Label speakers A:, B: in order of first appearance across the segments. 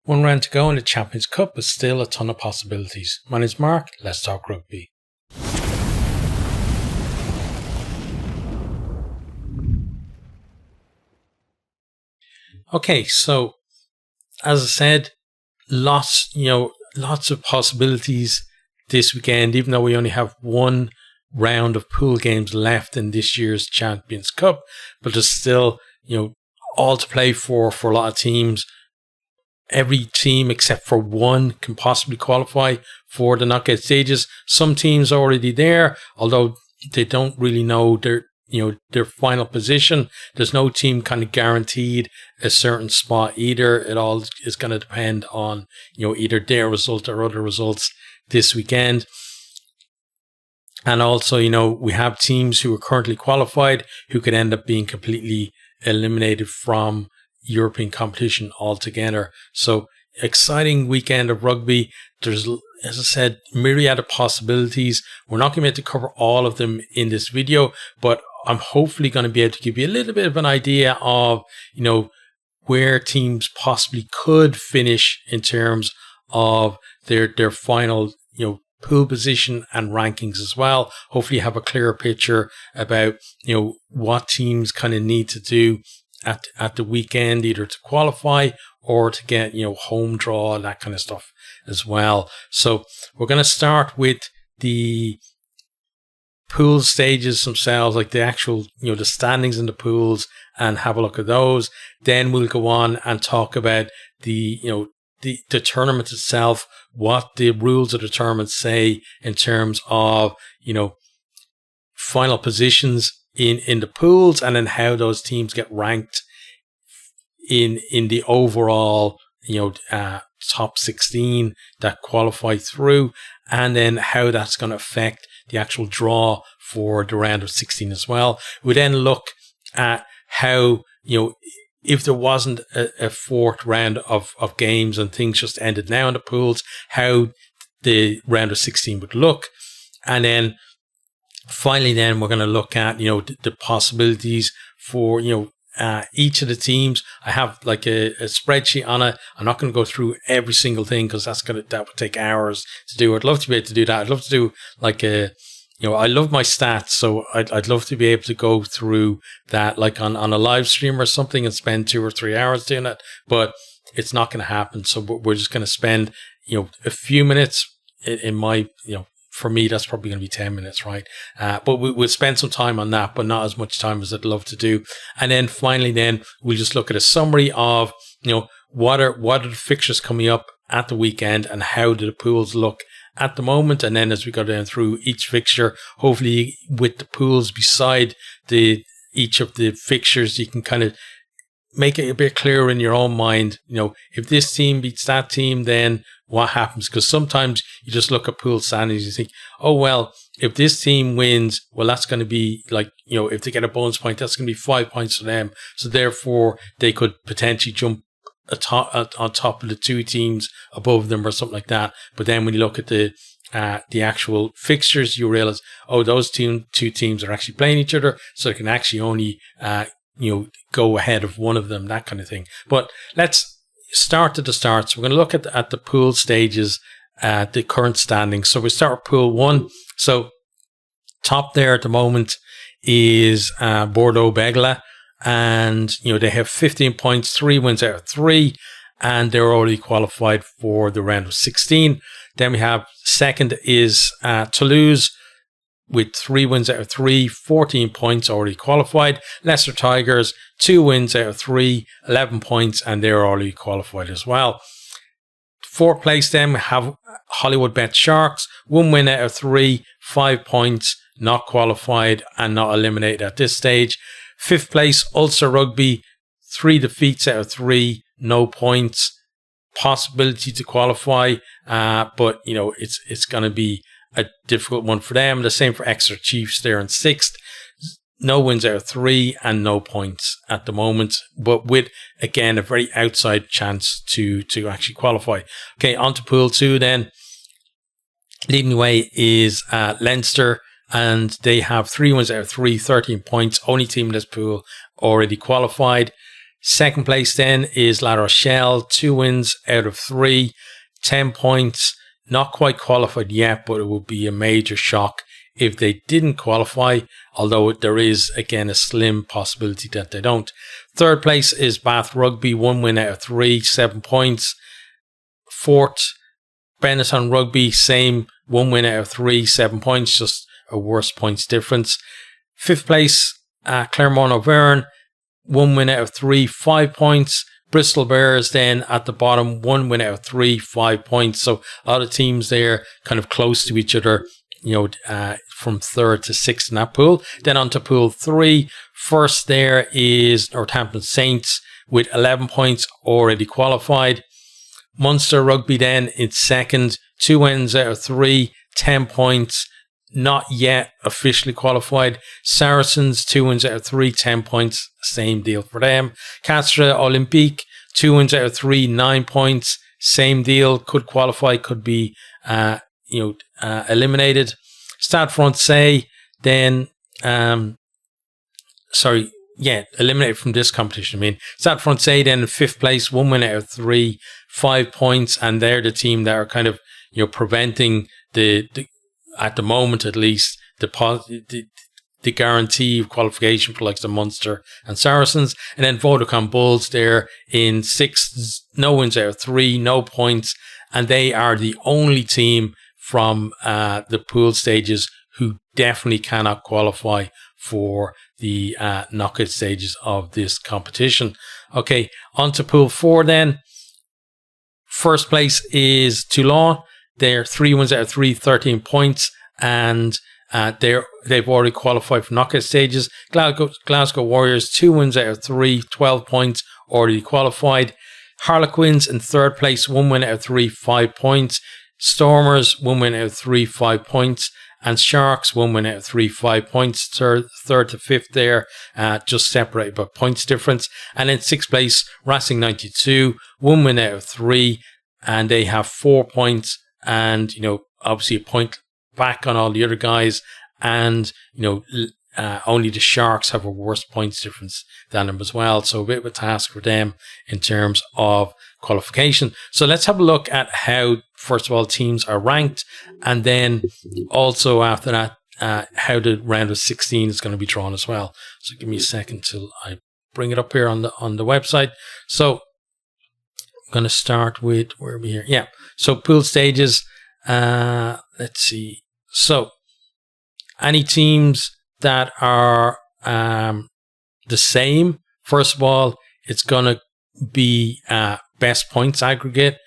A: One round to go in the Champions Cup, but still a ton of possibilities. My name's Mark, let's talk rugby. Okay, so as I said, lots of possibilities this weekend, even though we only have one round of pool games left in this year's Champions Cup, but there's still, all to play for a lot of teams. Every team except for one can possibly qualify for the knockout stages. Some teams are already there, although they don't really know their final position. There's no team kind of guaranteed a certain spot either. It all is going to depend on, either their result or other results this weekend. And also, we have teams who are currently qualified who could end up being completely eliminated from European competition altogether. So exciting weekend of rugby. There's, as I said, myriad of possibilities. We're not going to be able to cover all of them in this video, but I'm hopefully going to be able to give you a little bit of an idea of, where teams possibly could finish in terms of their final, pool position and rankings as well. Hopefully you have a clearer picture about, what teams kind of need to do at the weekend, either to qualify or to get, home draw and that kind of stuff as well. So we're going to start with the pool stages themselves, like the actual, the standings in the pools, and have a look at those. Then we'll go on and talk about the tournament itself, what the rules of the tournament say in terms of, final positions in the pools, and then how those teams get ranked in the overall, top 16 that qualify through, and then how that's going to affect the actual draw for the round of 16 as well. We then look at how, if there wasn't a fourth round of games and things just ended now in the pools, how the round of 16 would look. And then finally, then we're going to look at, the possibilities for, each of the teams. I have like a spreadsheet on it. I'm not going to go through every single thing because that would take hours to do. I'd love to be able to do that. I'd love to do like I love my stats, so I'd love to be able to go through that like on a live stream or something and spend 2 or 3 hours doing it, but it's not going to happen. So we're just going to spend, a few minutes in my, for me, that's probably going to be 10 minutes, right? But we'll spend some time on that, but not as much time as I'd love to do. And then finally, we'll just look at a summary of, what are the fixtures coming up at the weekend and how do the pools look at the moment. And then as we go down through each fixture, hopefully with the pools beside each of the fixtures, you can kind of make it a bit clearer in your own mind. If this team beats that team, then what happens? Because sometimes you just look at pool standings, you think, oh, well, if this team wins, well, that's going to be like, if they get a bonus point, that's going to be 5 points for them. So therefore, they could potentially jump on top of the two teams above them or something like that. But then when you look at the actual fixtures, you realize, oh, those two teams are actually playing each other, so they can actually only go ahead of one of them, that kind of thing. But let's start at the start. So we're going to look at the pool stages, the current standings. So we start with Pool 1. So top there at the moment is Bordeaux-Bègles, and they have 15 points, 3 wins out of 3, and they're already qualified for the round of 16. Then we have second is Toulouse with 3 wins out of 3, 14 points, already qualified. Leicester Tigers, 2 wins out of 3, 11 points, and they're already qualified as well. Fourth place then we have Hollywoodbets Sharks, 1 win out of 3, 5 points, not qualified and not eliminated at this stage. Fifth place, Ulster Rugby, 3 defeats out of 3, no points, possibility to qualify, but it's going to be a difficult one for them. The same for Exeter Chiefs, they're in 6th, no wins out of 3 and no points at the moment, but with again a very outside chance to actually qualify. Okay, on to Pool 2 then. Leading the way is Leinster, and they have 3 wins out of 3, 13 points, only team in this pool already qualified. Second place then is La Rochelle, 2 wins out of 3, 10 points. Not quite qualified yet, but it would be a major shock if they didn't qualify, although there is, again, a slim possibility that they don't. Third place is Bath Rugby, 1 win out of 3, 7 points. Fourth, Benetton Rugby, same, 1 win out of 3, 7 points, just a worse points difference. Fifth place, Clermont Auvergne, 1 win out of 3, 5 points. Bristol Bears then at the bottom, 1 win out of 3, 5 points. So a lot of teams there kind of close to each other, from third to sixth in that pool. Then on to pool 3. First there is Northampton Saints with 11 points already qualified. Munster Rugby then in second, 2 wins out of 3, 10 points, not yet officially qualified. Saracens, 2 wins out of 3, 10 points, same deal for them. Castres Olympique, 2 wins out of 3, 9 points, same deal, could qualify, could be eliminated. Stade Francais then, eliminated from this competition. Stade Francais then in 5th place, 1 win out of 3, 5 points, and they're the team that are kind of, preventing the at the moment at least, the guarantee of qualification for like the Munster and Saracens. And then Vodacom Bulls there in 6th, no wins out of 3, no points, and they are the only team from the pool stages who definitely cannot qualify for the knockout stages of this competition. Okay, on to pool 4 then. First place is Toulon. They're 3 wins out of 3, 13 points, and they've already qualified for knockout stages. Glasgow Warriors, 2 wins out of 3, 12 points, already qualified. Harlequins in 3rd place, 1 win out of 3, 5 points. Stormers, 1 win out of 3, 5 points. And Sharks, 1 win out of 3, 5 points. Third to 5th there, just separated by points difference. And in 6th place, Racing 92, 1 win out of 3, and they have 4 points. And, obviously a point back on all the other guys. And, only the Sharks have a worse points difference than them as well. So a bit of a task for them in terms of qualification. So let's have a look at how, first of all, teams are ranked, and then also after that, how the round of 16 is going to be drawn as well. So give me a second till I bring it up here on the website. So I'm going to start with, where are we here? Yeah. So pool stages. Let's see. So any teams that are the same, first of all, it's going to be best points aggregate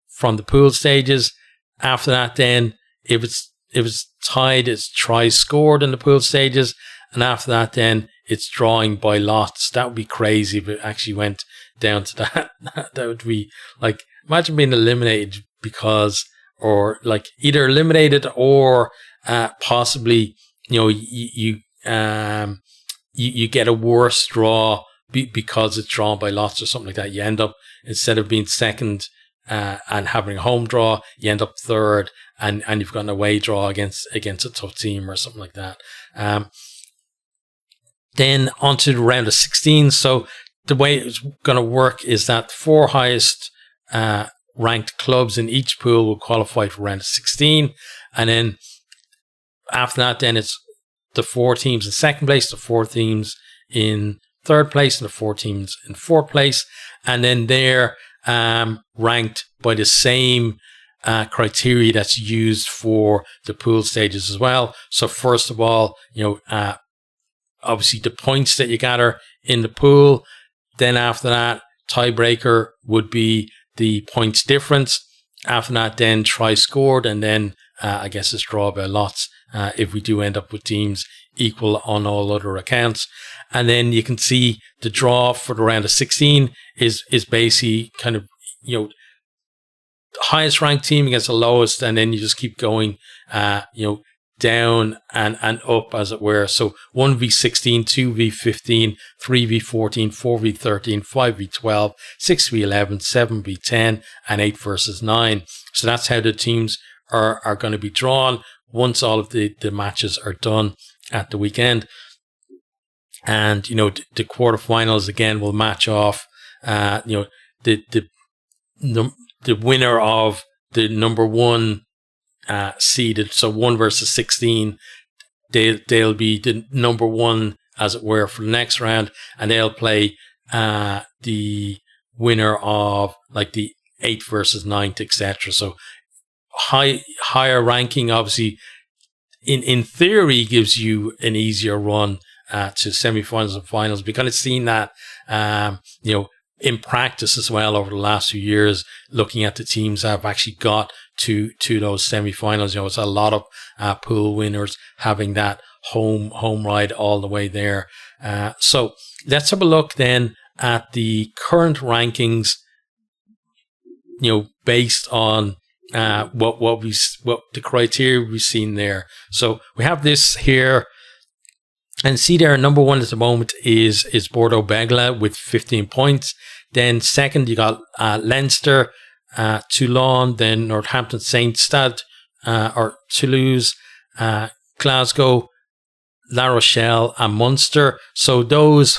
A: from the pool stages. After that, then if it's tied, it's tries scored in the pool stages, and after that, then it's drawing by lots. That would be crazy if it actually went down to that. That would be like, imagine being eliminated because, or like either eliminated or possibly, you get a worse draw because it's drawn by lots or something like that. You end up, instead of being second and having a home draw, you end up third and you've got an away draw against a tough team or something like that. Then on to the round of 16. So the way it's going to work is that 4 highest ranked clubs in each pool will qualify for round of 16. And then after that, then it's the 4 teams in second place, the 4 teams in third place, and the 4 teams in fourth place. And then they're ranked by the same criteria that's used for the pool stages as well. So first of all, obviously the points that you gather in the pool. Then after that, tiebreaker would be the points difference. After that, then try scored, and then I guess it's draw by lots if we do end up with teams equal on all other accounts. And then you can see the draw for the round of 16 is basically kind of, highest ranked team against the lowest, and then you just keep going, down and up, as it were. So 1v16, 2v15, 3v14, 4v13, 5v12, 6v11, 7v10, and 8 versus 9. So that's how the teams are going to be drawn once all of the matches are done at the weekend. And, the quarterfinals again will match off, the winner of the number one seeded, so 1 versus 16, they'll be the number one, as it were, for the next round, and they'll play the winner of like the 8th versus 9th, etc. So higher ranking, obviously, in theory, gives you an easier run to semi-finals and finals. We kind of seen that, in practice as well over the last few years, looking at the teams that have actually got to those semi-finals. It's a lot of pool winners having that home ride all the way there. So let's have a look then at the current rankings, based on what the criteria we've seen there. So we have this here, and see there, number one at the moment is Bordeaux-Bègles with 15 points. Then second, you got Leinster, Toulon, then Northampton, Stade, or Toulouse, Glasgow, La Rochelle, and Munster. So those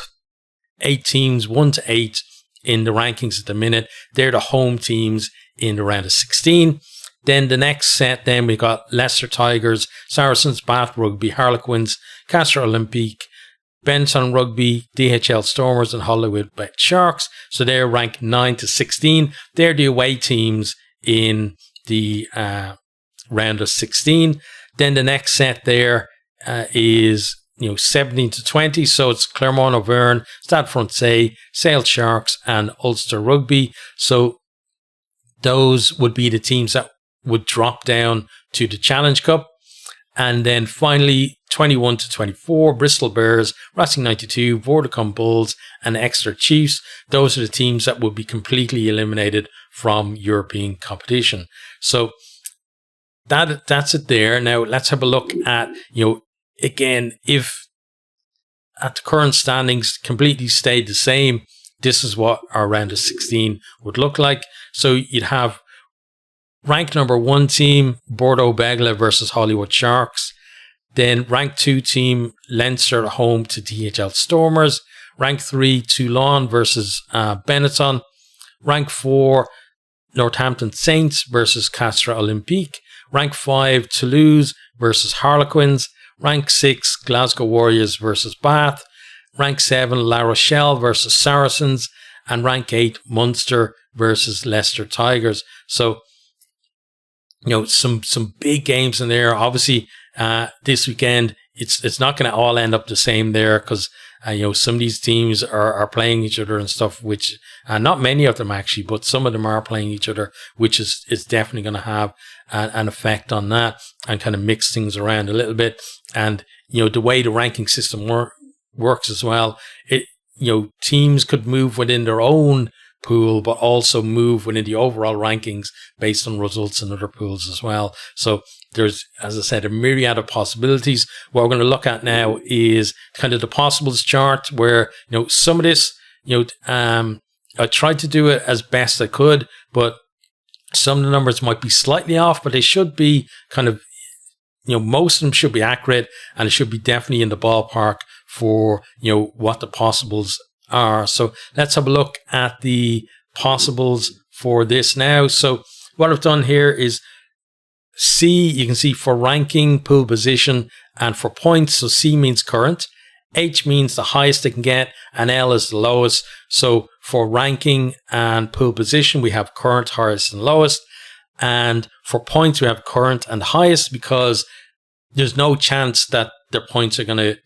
A: 8 teams, 1 to 8 in the rankings at the minute, they're the home teams in the round of 16. Then the next set, then we got Leicester Tigers, Saracens, Bath Rugby, Harlequins, Castres Olympique, Benetton Rugby, DHL Stormers, and Hollywoodbets Sharks. So they're ranked 9 to 16. They're the away teams in the round of 16. Then the next set there is 17 to 20. So it's Clermont, Auvergne, Stade Francais, Sale Sharks, and Ulster Rugby. So those would be the teams that would drop down to the Challenge Cup. And then finally, 21 to 24, Bristol Bears, Racing 92, Vodacom Bulls, and Exeter Chiefs. Those are the teams that will be completely eliminated from European competition. So that's it there. Now let's have a look at, again, if at the current standings completely stayed the same, this is what our round of 16 would look like. So you'd have ranked number 1 team, Bordeaux-Bègles versus Hollywood Sharks. Then ranked 2 team, Leinster at home to DHL Stormers. Ranked 3, Toulon versus Benetton. Ranked 4, Northampton Saints versus Castres Olympique. Ranked 5, Toulouse versus Harlequins. Ranked 6, Glasgow Warriors versus Bath. Ranked 7, La Rochelle versus Saracens. And ranked 8, Munster versus Leicester Tigers. So, some big games in there. Obviously, this weekend, it's not going to all end up the same there, because some of these teams are playing each other and stuff, which not many of them actually, but some of them are playing each other, which is definitely going to have an effect on that and kind of mix things around a little bit. And the way the ranking system works as well, teams could move within their own pool, but also move within the overall rankings based on results in other pools as well. So there's, as I said, a myriad of possibilities. What we're going to look at now is kind of the possibles chart, where some of this, I tried to do it as best I could, but some of the numbers might be slightly off, but they should be kind of, most of them should be accurate, and it should be definitely in the ballpark for what the possibles are. So let's have a look at the possibles for this now. So what I've done here is C, you can see for ranking, pool position, and for points. So C means current, H means the highest they can get, and L is the lowest. So for ranking and pool position, we have current, highest, and lowest. And for points, we have current and highest, because there's no chance that their points are going to,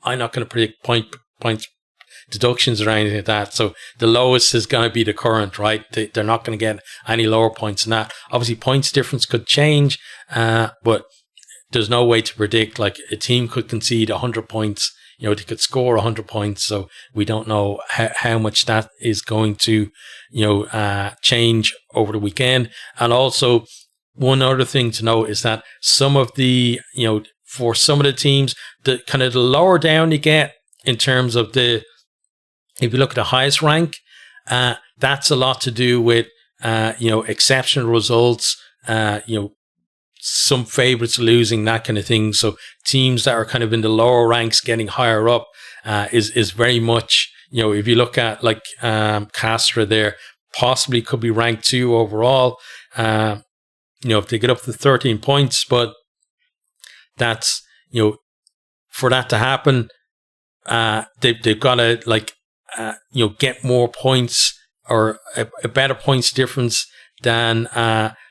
A: I'm not going to predict points deductions or anything like that. So the lowest is going to be the current, right? They're not going to get any lower points than that. Obviously, points difference could change, but there's no way to predict. Like, a team could concede 100 points, they could score 100 points. So we don't know how much that is going to, change over the weekend. And also, one other thing to note is that some of the, for some of the teams, the kind of the lower down you get in terms of if you look at the highest rank, that's a lot to do with, exceptional results, some favourites losing, that kind of thing. So teams that are kind of in the lower ranks getting higher up is very much, if you look at like Castres there, possibly could be ranked 2 overall. If they get up to 13 points, but that's, for that to happen, they've got to get more points or a better points difference than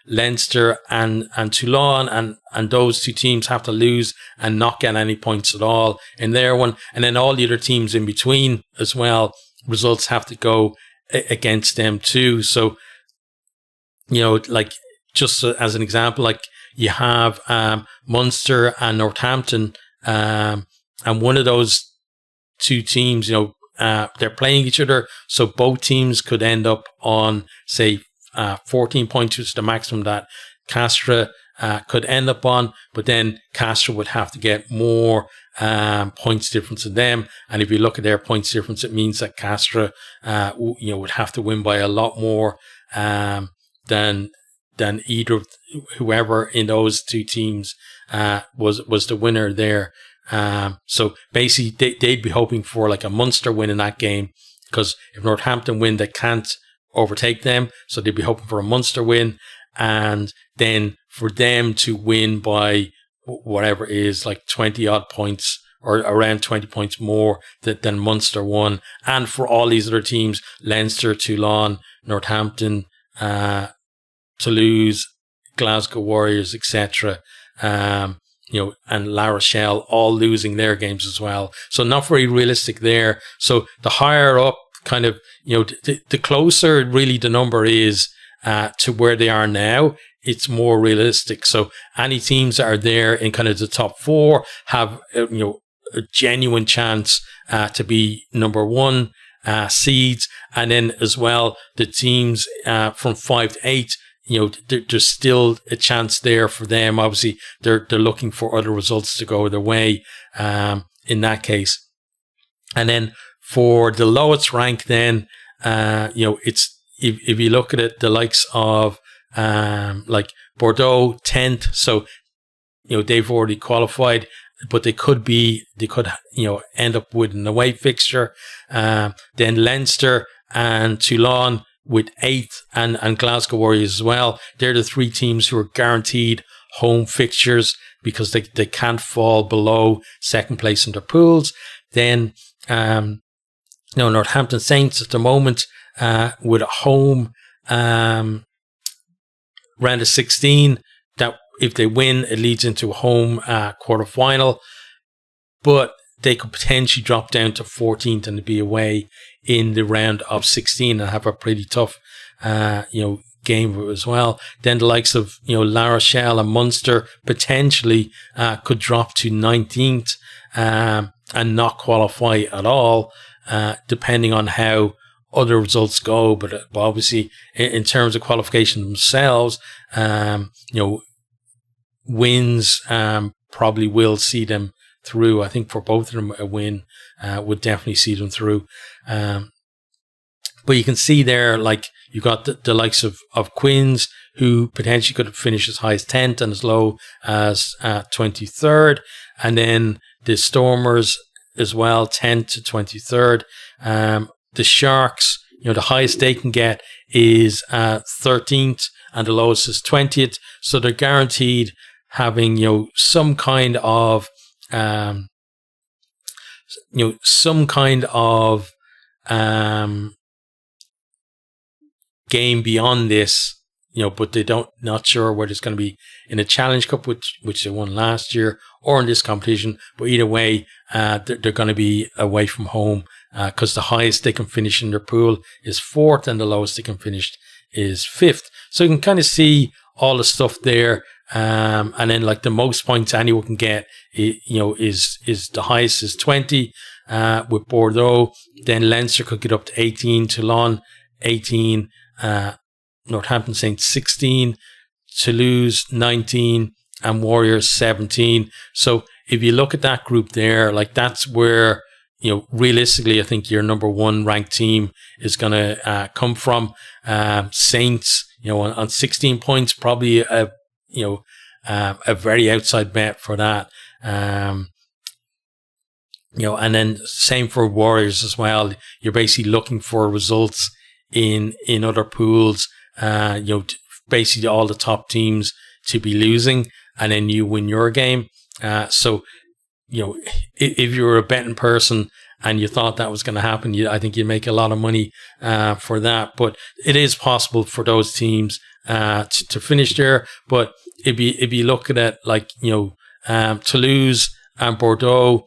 A: Leinster and Toulon, and those 2 teams have to lose and not get any points at all in their one, and then all the other teams in between as well, results have to go against them too. So like just as an example, like you have Munster and Northampton, and one of those 2 teams, they're playing each other, so both teams could end up on, say, 14 points, which is the maximum that Castres could end up on, but then Castres would have to get more points difference than them. And if you look at their points difference, it means that Castres would have to win by a lot more than either of whoever in those 2 teams was the winner there. So basically they'd be hoping for like a Munster win in that game, because if Northampton win, they can't overtake them, so they'd be hoping for a Munster win, and then for them to win by whatever is like 20 odd points or around 20 points more than Munster won. And for all these other teams, Leinster, Toulon, Northampton, Toulouse, Glasgow Warriors, etc., and La Rochelle all losing their games as well. So not very realistic there. So the higher up, kind of, the closer really the number is to where they are now, it's more realistic. So any teams that are there in kind of the top 4 have a genuine chance to be number 1 seeds, and then as well the teams from 5 to 8. There's still a chance there for them. Obviously, they're looking for other results to go their way in that case. And then for the lowest rank, then it's if you look at it, the likes of like Bordeaux 10th, so they've already qualified, but they could end up with an away fixture. Then Leinster and Toulon with 8th, and Glasgow Warriors as well. They're the 3 teams who are guaranteed home fixtures because they can't fall below second place in their pools. Then Northampton Saints at the moment with a home round of 16, that if they win, it leads into a home quarter-final, but they could potentially drop down to 14th and be away in the round of 16 and have a pretty tough game as well. Then the likes of La Rochelle and Munster potentially could drop to 19th and not qualify at all, depending on how other results go. But obviously, in terms of qualification themselves, wins probably will see them through. I think for both of them, a win would definitely see them through. But you can see there, like, you've got the likes of Quins, who potentially could finish as high as 10th and as low as 23rd. And then the Stormers as well, 10th to 23rd. The Sharks, the highest they can get is 13th and the lowest is 20th. So they're guaranteed having, some kind of, game beyond this, but they not sure whether it's going to be in a Challenge Cup, which they won last year, or in this competition. But either way, they're going to be away from home because the highest they can finish in their pool is 4th and the lowest they can finish is 5th. So you can kind of see all the stuff there. And then like the most points anyone can get, is the highest is 20 with Bordeaux. Then Leinster could get up to 18, Toulon 18, Northampton Saints 16, Toulouse 19, and Warriors 17. So if you look at that group there, like that's where, realistically, I think your number 1 ranked team is going to come from. Saints, on 16 points, probably a a very outside bet for that. And then same for Warriors as well. You're basically looking for results in other pools. Basically all the top teams to be losing, and then you win your game. So if you were a betting person and you thought that was going to happen, I think you'd make a lot of money for that. But it is possible for those teams to finish there. But if you look at it like Toulouse and Bordeaux,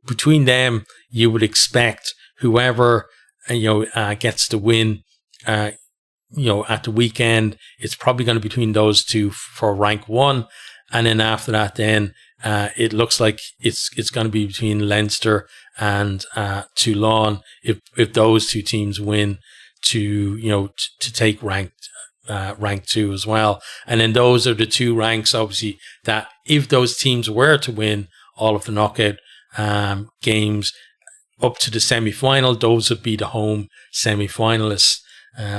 A: between them, you would expect whoever gets the win. At the weekend, it's probably going to be between those two for rank 1. And then after that, then it looks like it's going to be between Leinster and Toulon if those two teams win to take rank 2 as well. And then those are the two ranks, obviously, that if those teams were to win all of the knockout games up to the semi-final, those would be the home semi-finalists.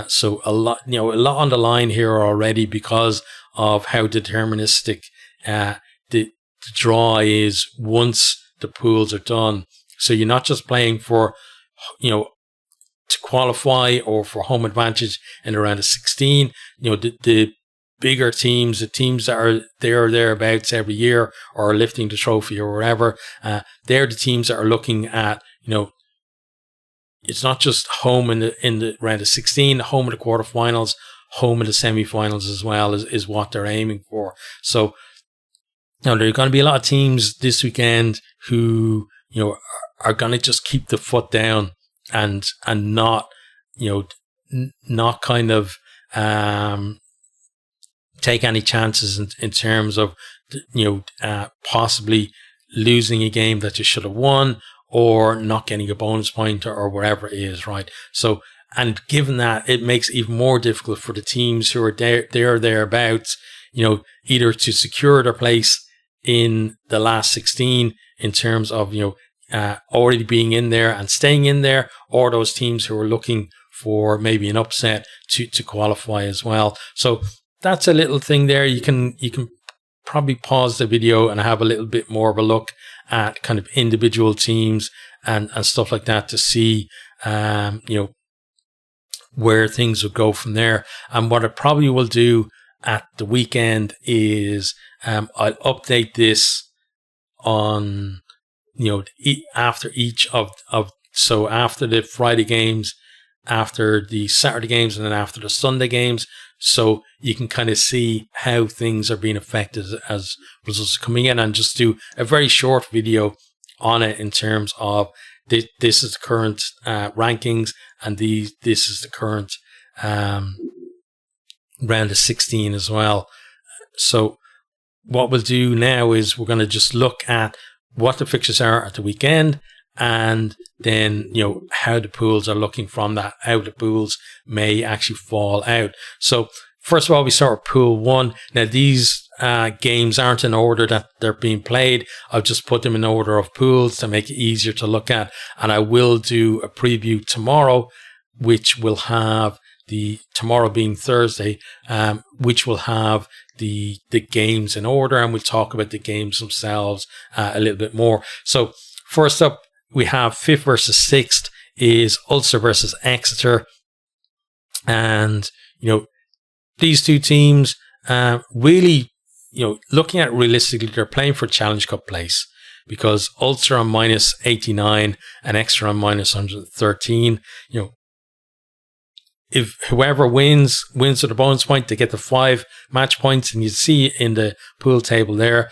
A: So a lot on the line here already because of how deterministic the draw is once the pools are done. So you're not just playing for, to qualify or for home advantage in around the 16. The bigger teams, the teams that are there or thereabouts every year or lifting the trophy or wherever, they're the teams that are looking at, it's not just home in the round of 16, home in the quarterfinals, home in the semi-finals as well is what they're aiming for. So now there are going to be a lot of teams this weekend who are going to just keep the foot down and not not kind of take any chances in terms of possibly losing a game that you should have won, or not getting a bonus point or wherever it is, right? So, and given that, it makes it even more difficult for the teams who are thereabouts, either to secure their place in the last 16 in terms of, already being in there and staying in there, or those teams who are looking for maybe an upset to qualify as well. So that's a little thing there. You can probably pause the video and have a little bit more of a look at kind of individual teams and stuff like that to see, where things would go from there. And what I probably will do at the weekend is I'll update this on, after each so after the Friday games, after the Saturday games, and then after the Sunday games, so you can kind of see how things are being affected as results are coming in, and just do a very short video on it in terms of this is the current rankings, and this is the current round of 16 as well. So what we'll do now is we're going to just look at what the fixtures are at the weekend, and then how the pools are looking from that, how the pools may actually fall out. So first of all, we start with Pool 1. Now these games aren't in order that they're being played. I've just put them in order of pools to make it easier to look at, and I will do a preview tomorrow, which will have tomorrow being Thursday, which will have the games in order, and we'll talk about the games themselves a little bit more. So first up, we have 5th versus 6th is Ulster versus Exeter. And, these two teams really, looking at realistically, they're playing for Challenge Cup place, because Ulster on minus 89 and Exeter on minus 113. If whoever wins with a bonus point, they get the 5 match points. And you see in the pool table there,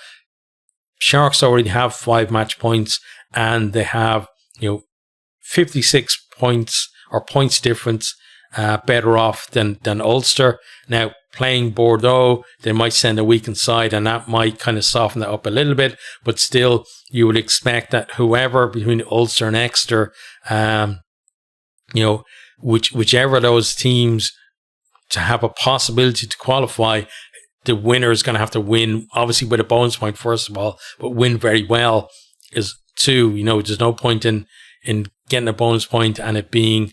A: Sharks already have 5 match points, and they have 56 points or points difference better off than Ulster. Now playing Bordeaux, they might send a weakened side, and that might kind of soften that up a little bit, but still you would expect that whoever between Ulster and Exeter, whichever of those teams to have a possibility to qualify, the winner is going to have to win, obviously with a bonus point first of all, but win very well is too. There's no point in getting a bonus point and it being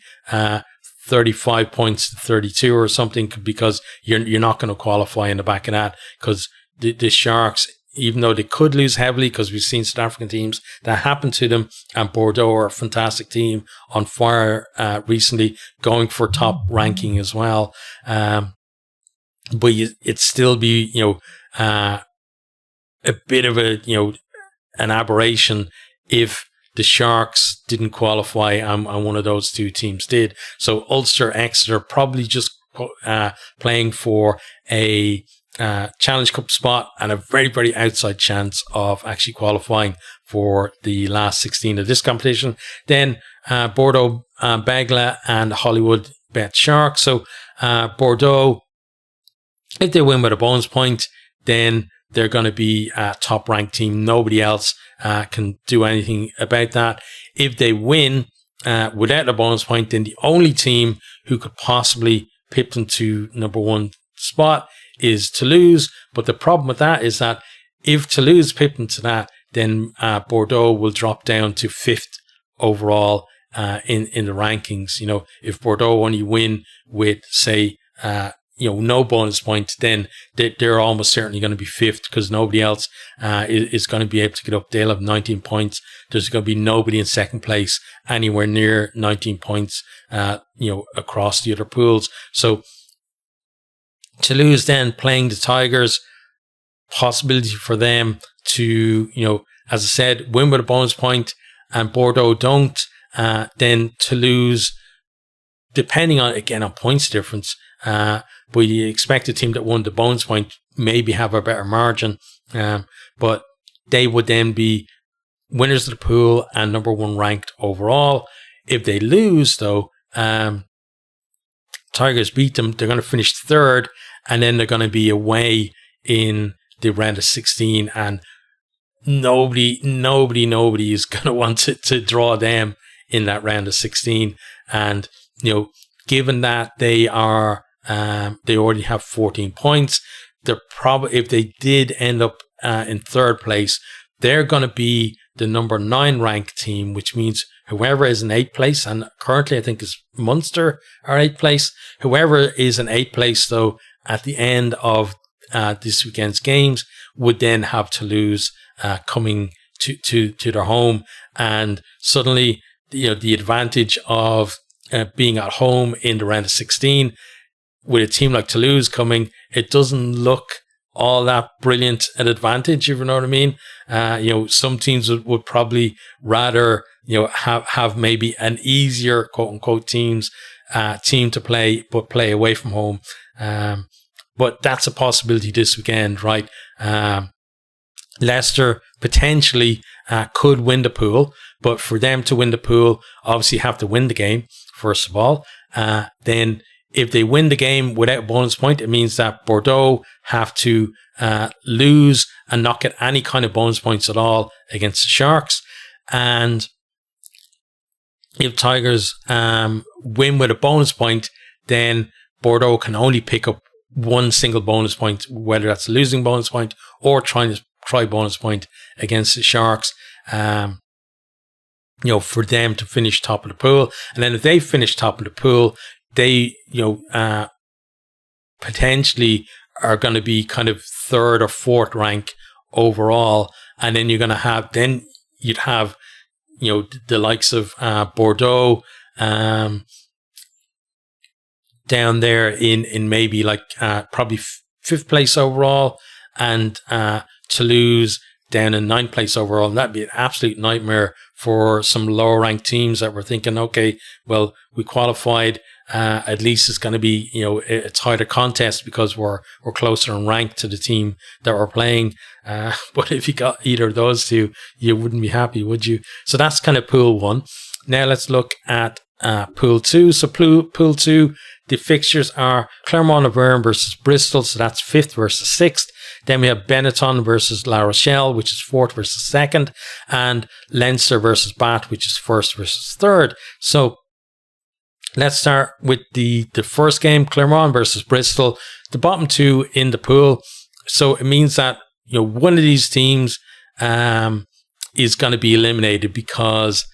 A: 35 points to 32 or something, because you're not going to qualify in the back of that, because the Sharks, even though they could lose heavily, because we've seen South African teams that happened to them, and Bordeaux are a fantastic team on fire recently, going for top ranking as well. But it'd still be, a bit of an aberration if the Sharks didn't qualify and one of those two teams did. So Ulster, Exeter probably just playing for a Challenge Cup spot and a very, very outside chance of actually qualifying for the last 16 of this competition. Then Bordeaux-Bègles and Hollywoodbets Sharks. So Bordeaux, if they win with a bonus point, then they're going to be a top-ranked team. Nobody else can do anything about that. If they win without a bonus point, then the only team who could possibly pip them to number one spot is Toulouse. But the problem with that is that if Toulouse pip them to that, then Bordeaux will drop down to 5th overall in the rankings. If Bordeaux only win with, say, no bonus point, then they're almost certainly going to be 5th, because nobody else is going to be able to get up. They'll have 19 points. There's going to be nobody in second place anywhere near 19 points, across the other pools. So Toulouse then playing the Tigers, possibility for them to, as I said, win with a bonus point, and Bordeaux don't, then Toulouse, depending on points difference, but you expect a team that won the bonus point maybe have a better margin, but they would then be winners of the pool and number one ranked overall. If they lose, though, Tigers beat them, they're going to finish 3rd, and then they're going to be away in the round of 16, and nobody is going to want to draw them in that round of 16. And given that they are they already have 14 points, they're probably, if they did end up in 3rd place, they're going to be the number 9 ranked team, which means whoever is in 8th place, and currently I think is Munster are 8th place, whoever is in 8th place, though, at the end of this weekend's games, would then have Toulouse coming to their home. And suddenly, the advantage of being at home in the round of 16 with a team like Toulouse coming, it doesn't look all that brilliant an advantage, if you know what I mean. Some teams would probably rather have maybe an easier quote unquote team to play, but play away from home. But that's a possibility this weekend, right? Leicester potentially could win the pool, but for them to win the pool, obviously have to win the game first of all. Then if they win the game without a bonus point, it means that Bordeaux have to lose and not get any kind of bonus points at all against the Sharks. And if Tigers win with a bonus point, then Bordeaux can only pick up one single bonus point, whether that's a losing bonus point or try bonus point against the Sharks, for them to finish top of the pool. And then if they finish top of the pool, they, potentially are going to be kind of 3rd or 4th rank overall. And then you'd have, the likes of Bordeaux down there in maybe probably 5th place overall, and Toulouse down in 9th place overall. And that'd be an absolute nightmare for some lower ranked teams that were thinking, okay, well, we qualified. At least it's going to be, a tighter contest because we're closer in rank to the team that we're playing. But if you got either of those two, you wouldn't be happy, would you? So that's kind of pool 1. Now let's look at pool 2. So pool 2, the fixtures are Clermont Auvergne versus Bristol. So that's 5th versus 6th. Then we have Benetton versus La Rochelle, which is 4th versus 2nd. And Leinster versus Bath, which is 1st versus 3rd. So let's start with the first game, Clermont versus Bristol, the bottom 2 in the pool. So it means that one of these teams is going to be eliminated, because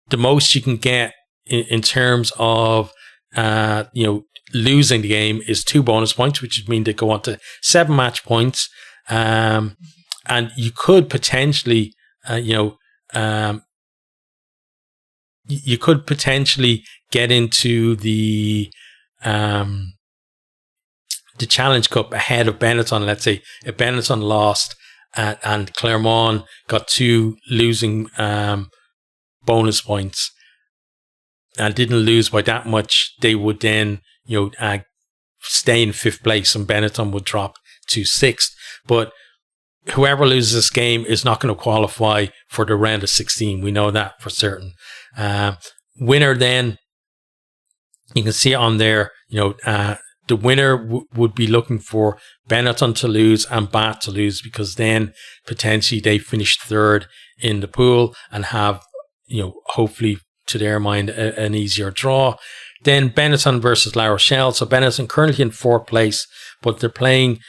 A: the most you can get in terms of losing the game is 2 bonus points, which would mean they go on to 7 match points. And you could potentially, you could potentially get into the Challenge Cup ahead of Benetton. Let's say if Benetton lost and Clermont got 2 losing bonus points and didn't lose by that much, they would then stay in 5th place and Benetton would drop to 6th. But whoever loses this game is not going to qualify for the round of 16. We know that for certain. Winner then, you can see it on there, the winner would be looking for Benetton to lose and Bath to lose, because then potentially they finish 3rd in the pool and have, hopefully to their mind, an easier draw. Then Benetton versus La Rochelle. So Benetton currently in 4th place, but they're playing,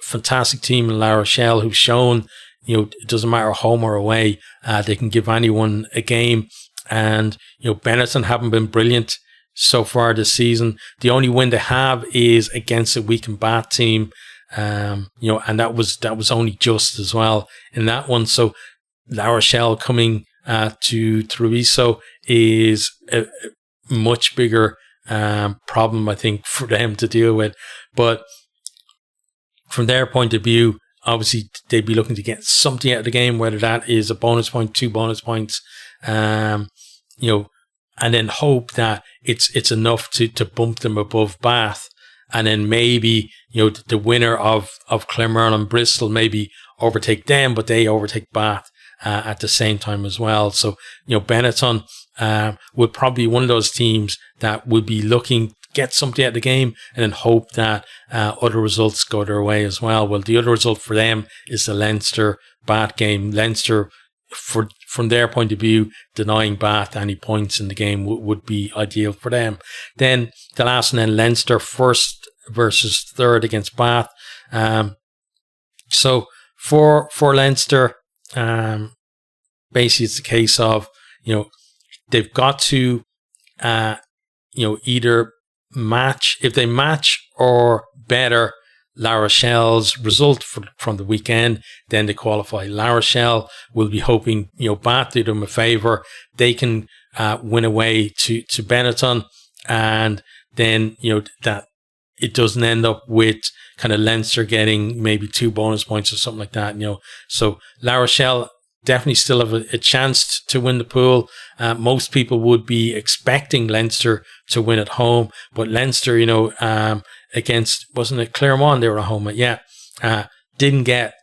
A: fantastic team in La Rochelle who've shown, it doesn't matter home or away, they can give anyone a game. And, Benetton haven't been brilliant so far this season. The only win they have is against a weakened Bath team, and that was only just as well in that one. So La Rochelle coming to Treviso is a much bigger problem, I think, for them to deal with. But from their point of view, obviously they'd be looking to get something out of the game, whether that is a bonus point, 2 bonus points, and then hope that it's enough to bump them above Bath, and then maybe the winner of Clermont and Bristol maybe overtake them, but they overtake Bath at the same time as well. So Benetton would probably be one of those teams that would be looking get something out of the game and then hope that other results go their way as well. Well, the other result for them is the Leinster Bath game. Leinster, from their point of view, denying Bath any points in the game would be ideal for them. Then the last one, then Leinster 1st versus 3rd against Bath. So for Leinster, basically it's a case of they've got to either match, if they match or better La Rochelle's result from the weekend, then they qualify. La Rochelle will be hoping, Bath do them a favour. They can win away to Benetton, and then, that it doesn't end up with kind of Leinster getting maybe 2 bonus points or something like that, So La Rochelle definitely still have a chance to win the pool. Most people would be expecting Leinster to win at home, but Leinster, against, wasn't it Clermont they were at home at? Didn't get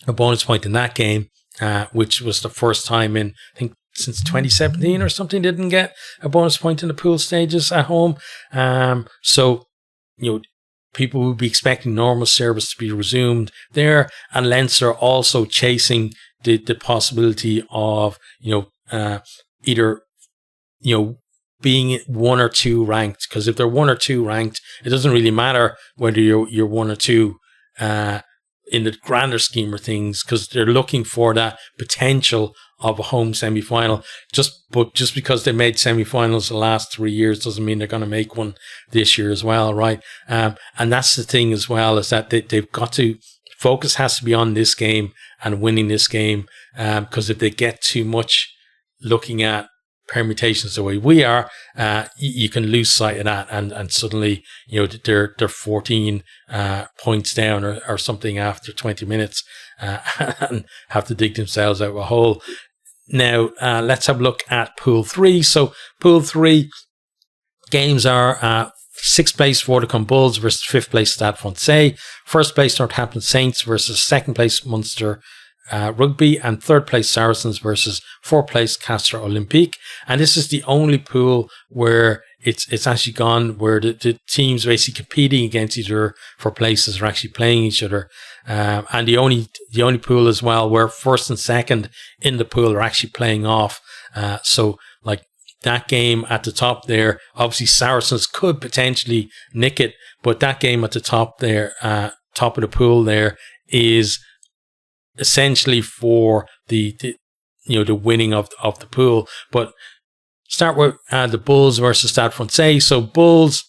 A: a bonus point in that game, which was the first time in, I think, since 2017 or something, didn't get a bonus point in the pool stages at home. So, people would be expecting normal service to be resumed there, and Leinster also chasing the possibility of, either, being 1 or 2 ranked, because if they're 1 or 2 ranked, it doesn't really matter whether you're 1 or 2 in the grander scheme of things, because they're looking for that potential of a home semi-final. Just because they made semi-finals the last 3 years doesn't mean they're going to make one this year as well, right? And that's the thing as well, is that they've got to, focus has to be on this game and winning this game, because if they get too much looking at permutations the way we are, you can lose sight of that, and suddenly they're 14 points down or something after 20 minutes, and have to dig themselves out of a hole. Now let's have a look at Pool 3. So Pool 3 games are 6th place Vodacom Bulls versus 5th place Stade Francais, 1st place Northampton Saints versus 2nd place Munster Rugby, and 3rd place Saracens versus 4th place Castres Olympique. And this is the only pool where it's actually gone where the teams basically competing against each other for places are actually playing each other, and the only pool as well where 1st and 2nd in the pool are actually playing off. So like that game at the top there, obviously Saracens could potentially nick it, but that game at the top there, top of the pool there, is essentially for the winning of the pool. But start with the Bulls versus Stade Francais. So Bulls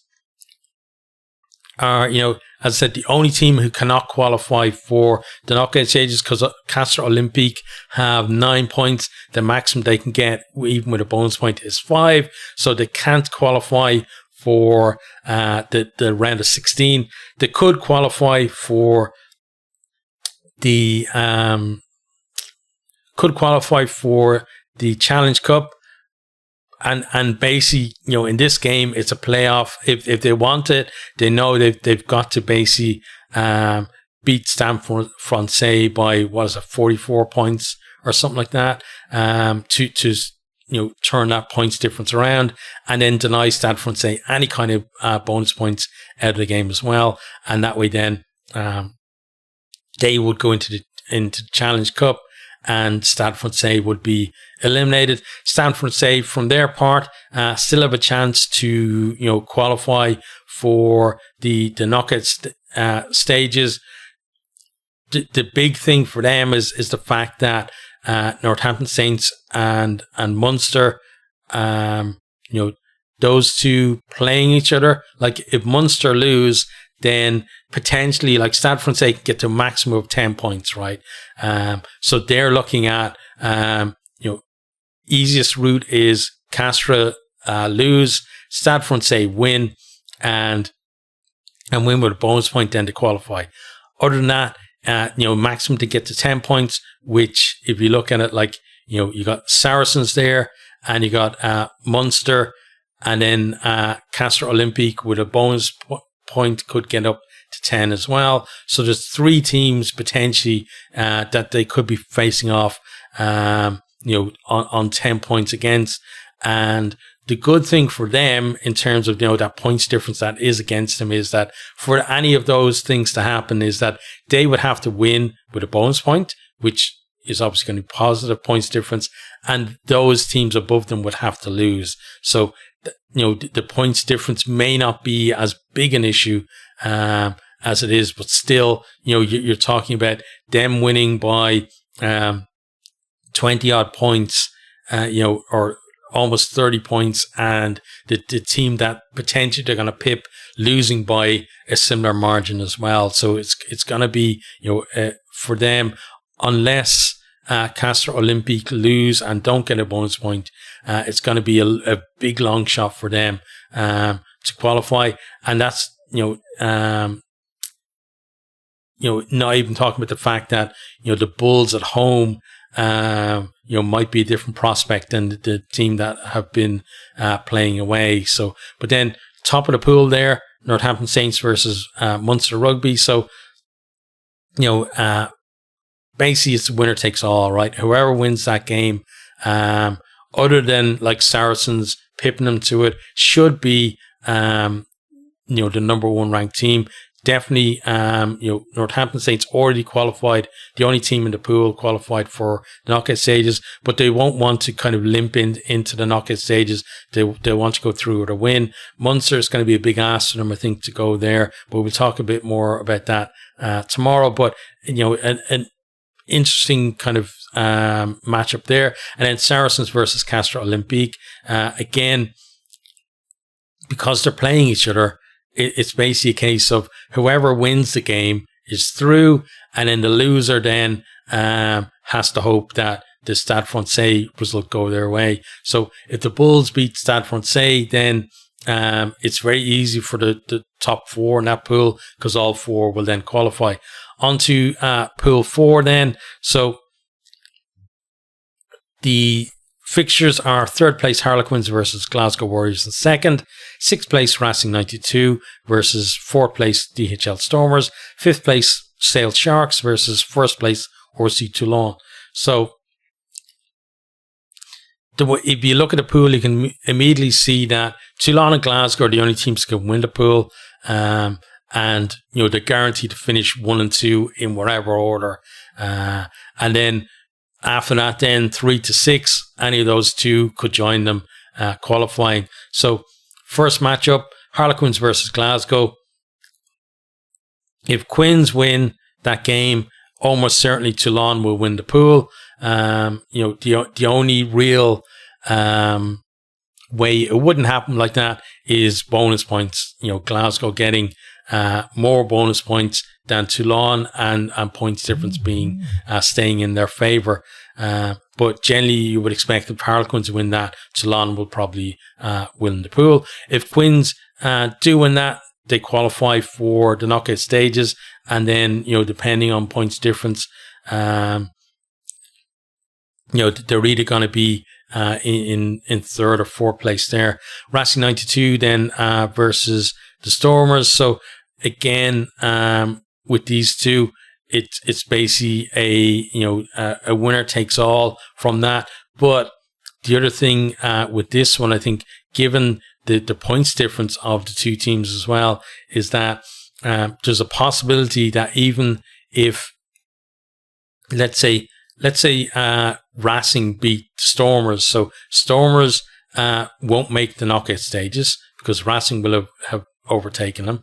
A: are, as I said, the only team who cannot qualify for the knockout stages because Castres Olympique have 9 points. The maximum they can get, even with a bonus point, is 5. So they can't qualify for the round of 16. They could qualify for the Challenge Cup. And basically, in this game, it's a playoff. If they want it, they know they've got to basically beat Stade Francais by 44 points or something like that, to turn that points difference around, and then deny Stade Francais any kind of bonus points out of the game as well. And that way, then they would go into the Challenge Cup, and Stade Francais would be eliminated. Stade Francais, from their part, still have a chance to qualify for the knockout stages. The big thing for them is the fact that Northampton Saints and Munster, those two playing each other. Like, if Munster lose, then potentially, like, Stade Francais can get to a maximum of 10 points, right? So they're looking at, easiest route is Castres lose, Stade Francais win, and win with a bonus point then to qualify. Other than that, maximum to get to 10 points, which, if you look at it, like, you got Saracens there, and you got Munster, and then Castres Olympique with a bonus point could get up to 10 as well. So there's 3 teams potentially that they could be facing off, on 10 points against. And the good thing for them in terms of, that points difference that is against them is that for any of those things to happen is that they would have to win with a bonus point, which is obviously going to be positive points difference, and those teams above them would have to lose. So, the points difference may not be as big an issue as it is, but still, you're talking about them winning by 20 odd points, or almost 30 points, and the team that potentially they're going to pip losing by a similar margin as well. So it's going to be, for them, unless Castres Olympique lose and don't get a bonus point, it's going to be a big long shot for them to qualify. And that's, not even talking about the fact that, the Bulls at home, might be a different prospect than the team that have been playing away. So, but then top of the pool there, Northampton Saints versus Munster Rugby. So, basically it's winner takes all, right? Whoever wins that game, other than like Saracens pipping them to it, should be, the number 1 ranked team. Definitely, Northampton Saints already qualified. The only team in the pool qualified for the knockout stages, but they won't want to kind of limp into the knockout stages. They want to go through with a win. Munster is going to be a big ask for them, I think, to go there, but we'll talk a bit more about that tomorrow. But, an interesting kind of matchup there. And then Saracens versus Castres Olympique. Again, because they're playing each other, it's basically a case of whoever wins the game is through, and then the loser then has to hope that the Stade Francais result go their way. So if the Bulls beat Stade Francais, then it's very easy for the top 4 in that pool, because all 4 will then qualify. On to pool 4 then. So the fixtures are 3rd place Harlequins versus Glasgow Warriors in 2nd, 6th place Racing 92 versus 4th place DHL Stormers, 5th place Sale Sharks versus 1st place RC Toulon. So if you look at the pool, you can immediately see that Toulon and Glasgow are the only teams that can win the pool, and they're guaranteed to finish 1 and 2 in whatever order, and then after that, then 3 to 6, any of those 2 could join them qualifying. So first matchup, Harlequins versus Glasgow. If Quins win that game, almost certainly Toulon will win the pool. The only real way it wouldn't happen like that is bonus points. Glasgow getting more bonus points than Toulon, and points difference being staying in their favour. But generally, you would expect if Harlequins win that, Toulon will probably win the pool. If Quins do win that, they qualify for the knockout stages, and then depending on points difference, they're either going to be in third or fourth place there. Racing 92 then versus the Stormers. So again, with these two, it's basically a winner takes all from that. But the other thing with this one, I think, given the points difference of the two teams as well, is that there's a possibility that even if, let's say Racing beat Stormers, so Stormers won't make the knockout stages because Racing will have overtaken them.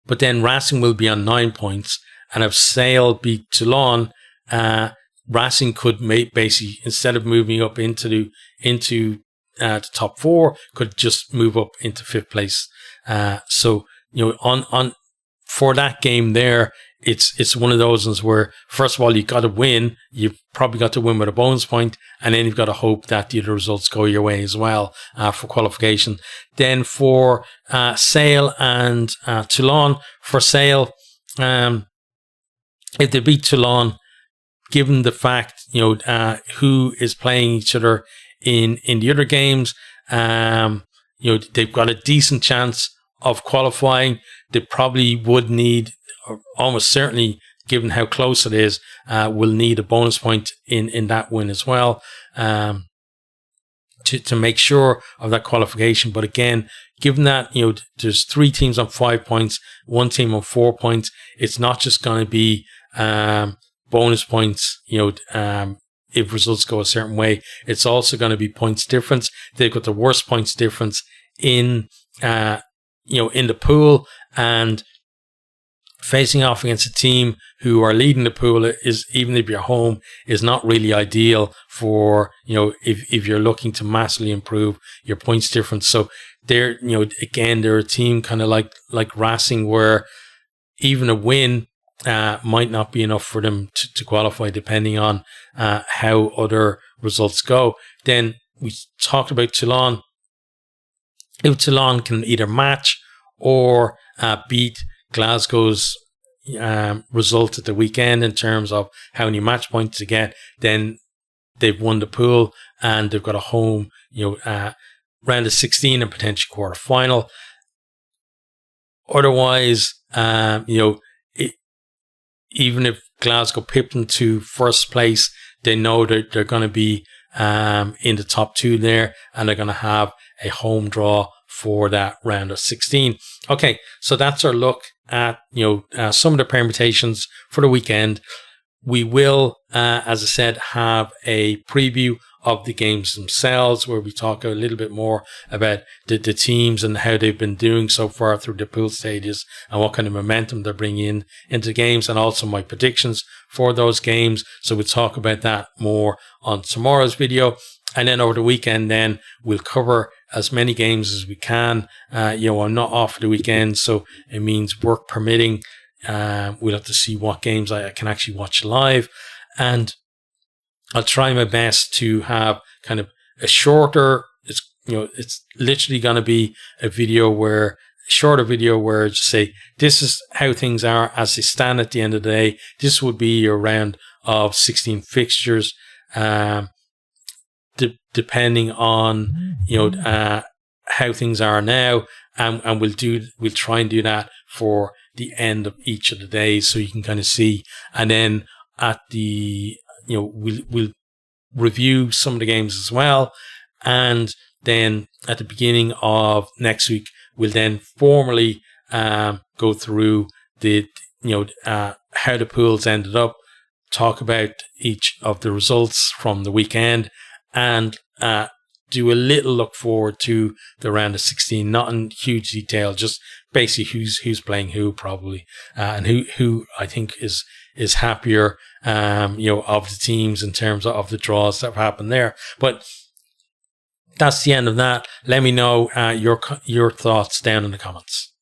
A: But then Racing will be on 9 points, and if Sale beat Toulon, Racing could basically, instead of moving up into the top 4, could just move up into 5th place. So on for that game there, it's one of those ones where, first of all, you got to win. You've probably got to win with a bonus point, and then you've got to hope that the other results go your way as well for qualification. Then for Sale and Toulon, for Sale, if they beat Toulon, given the fact who is playing each other in the other games, they've got a decent chance of qualifying. They probably would need, or almost certainly, given how close it is, will need a bonus point in that win as well to make sure of that qualification. But again, given that there's 3 teams on 5 points, 1 team on 4 points, it's not just going to be bonus points. If results go a certain way, it's also going to be points difference. They've got the worst points difference in the pool, and facing off against a team who are leading the pool is, even if you're home, is not really ideal for, if you're looking to massively improve your points difference. So they're, again, they're a team kind of like Racing, where even a win might not be enough for them to qualify, depending on how other results go. Then we talked about Toulon. If Toulon can either match or beat Glasgow's result at the weekend in terms of how many match points to get, then they've won the pool and they've got a home, round of 16 and potentially quarter final. Otherwise, even if Glasgow pipped them to first place, they know that they're going to be in the top 2 there, and they're going to have a home draw for that round of 16. Okay, so that's our look at some of the permutations for the weekend. We will, as I said, have a preview of the games themselves, where we talk a little bit more about the teams and how they've been doing so far through the pool stages and what kind of momentum they're bringing into games, and also my predictions for those games. So we'll talk about that more on tomorrow's video. And then over the weekend, then we'll cover as many games as we can. I'm not off for the weekend, so it means work permitting. We'll have to see what games I can actually watch live, and I'll try my best to have kind of a shorter. It's literally going to be a shorter video where just say, this is how things are as they stand at the end of the day. This would be your round of 16 fixtures. Depending on how things are now, and we'll try and do that for the end of each of the days, so you can kind of see. And then at the we'll review some of the games as well, and then at the beginning of next week we'll then formally go through the how the pools ended up, talk about each of the results from the weekend, and do a little look forward to the round of 16, not in huge detail, just basically who's playing who probably, and who I think is is happier, of the teams in terms of the draws that have happened there. But that's the end of that. Let me know your thoughts down in the comments.